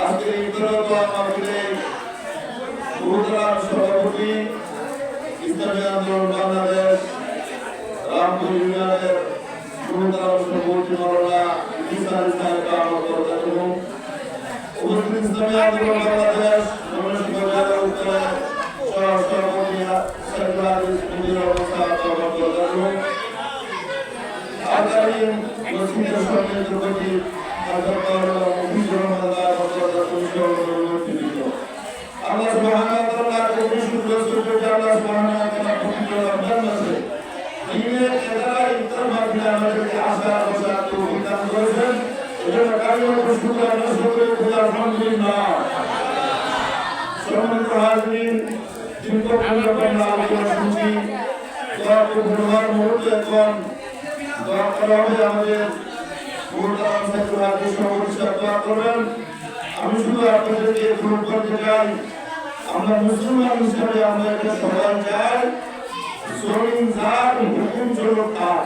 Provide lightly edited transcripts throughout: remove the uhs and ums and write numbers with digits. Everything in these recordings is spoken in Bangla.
আজকে এই মাহফিলে উপজেলার সভাপতি ইসলামী আন্দোলন বাংলাদেশ রামপুর ইউনিয়নের উপজেলার সভাপতি মাওলানা ইসলামী উপস্থিত ইসলামী আন্দোলন বাংলাদেশ সভাপতি আগামী মসজিদের সঙ্গে উপস্থিত Allah Subhanahu wa taala kami syukur kepada Allah Subhanahu wa taala untuk bermanfaat. Ini adalah intermak yang menjadi asal satu kita berdoa. Jadi kami bersyukur kepada Alhamdulillah. Selamat hadirin jumpa kita pada suci. Doa berdoa mengucapkan doa kami আমাদের পূর্ণাম সত্যবাদী সমস্যা দোয়া করবেন। আমি শুধু আপনাদেরকে অনুরোধ করতে চাই আমরা মুসলমান হিসাবে আমরা এটা সবাই চাই জমিন যার হুকুম চলবে তার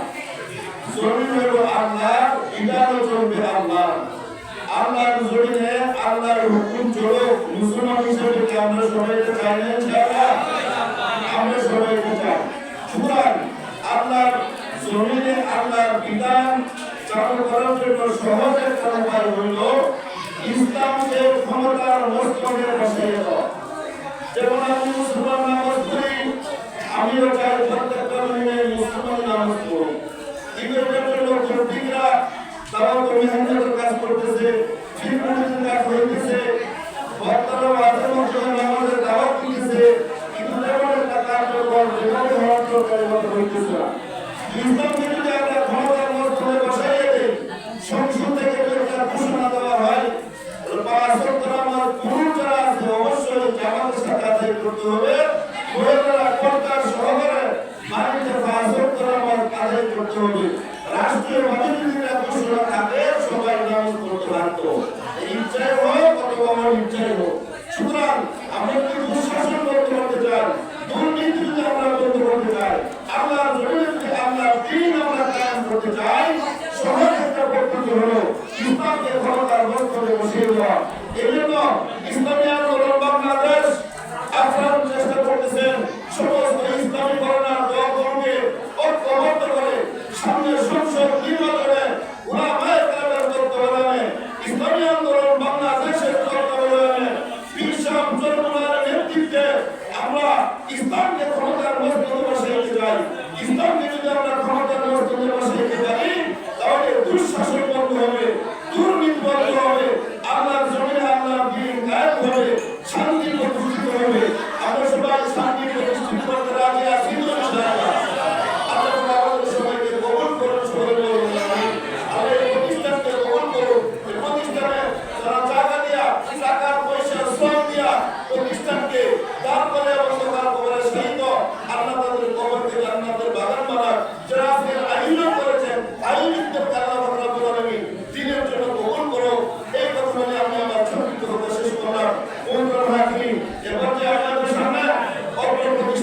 জমিন হলো আল্লাহ বিধানও চলবে আল্লাহ আল্লাহর জমিনে আল্লাহর হুকুম চলুক মুসলমান হিসাবে কি আমরা সবাই এটা চাই না ইনশাআল্লাহ আমরা সবাই এটা চাই সুতরাং আল্লাহর জমিনে আল্লাহর বিধান চালু করার জন্য সহজ একটা উপায় হইল ইসলামকে ক্ষমতার মস্তকে বসাই দেওয়া যেমন আমি মুসলমান নামাজ পড়ি আমিও চাই প্রত্যেকটা মহিনে মুসলমান নামাজ পড়ি কিন্তু লোক সত্যিকরা তারাও তো মেহনতের কাজ করতেছে ফিরপুরের কাজ হইতেছে বক্তারা মাঝে মধ্যে নামাজের দাওয়াত দিতেছে কিন্তু তেমন একটা কার্যকর যেভাবে হওয়ার দরকার হইতেছে না ইসলামকে যদি আমরা ক্ষমতার মস্তকে বসাইয়ে দিই সংসদ থেকে একটা ঘোষণা দেওয়া হয় অবশ্যই জামাতের সাথে আদায় করতে হবে মহিলারা কর্তার সহকারে বাড়িতে আদায় করতে হবে রাষ্ট্রীয় মাধ্যমিকরা ঘোষণা থাকে সবাই নামাজ পড়তে পারত ইচ্ছাই হোক অথবা আমার ইচ্ছাই হোক সুতরাং আমরা যদি দুঃশাসন করতে করতে চাই দুর্নীতি যদি আমরা বন্ধ করতে চাই আল্লাহর জমিনে যদি আল্লাহর দিন আমরা কায়েম করতে চাই সহজ একটা পদ্ধতি হলো ইসলামকে ক্ষমতার মস্তকে বসিয়ে দেওয়া এই জন্য ইসলামী আন্দোলন বাংলাদেশ আপনারা চেষ্টা করতেছেন সমস্ত ইসলামী ঘটনার দলকে ঐক্যবদ্ধ করে সামনে সংসদ নির্বাচনে উলামায়ে কেরামের তত্ত্বাবধানে ইসলামী আন্দোলন বাংলাদেশের তত্ত্বাবধানে বিশাল জনগণের নেতৃত্বে আমরা ইসলামকে ক্ষমতার মস্তকে বসাইতে চাই ইসলামকে যদি আমরা ক্ষমতার মস্তকে বসাইতে পারি তাহলে দুঃশাসন বন্ধ হবে দুর্নীতি বন্ধ হবে আল্লাহর জমিনে আল্লাহর দ্বীন কায়েম হবে শান্তি প্রতিষ্ঠিত হবে আমরা সবাই শান্তি প্রতিষ্ঠিত করতে রাজি আছি তো ইনশাআল্লাহ আল্লাহ আমাদের সবাইকে কবুল করুন সবাই বলুন আমিন আল্লাহ এই প্রতিষ্ঠানকে কবুল করুন এই প্রতিষ্ঠানে যারা টাকা দিয়া টাকা পয়সা শ্রম দিয়া প্রতিষ্ঠানকে দান করে এবং তার কবরে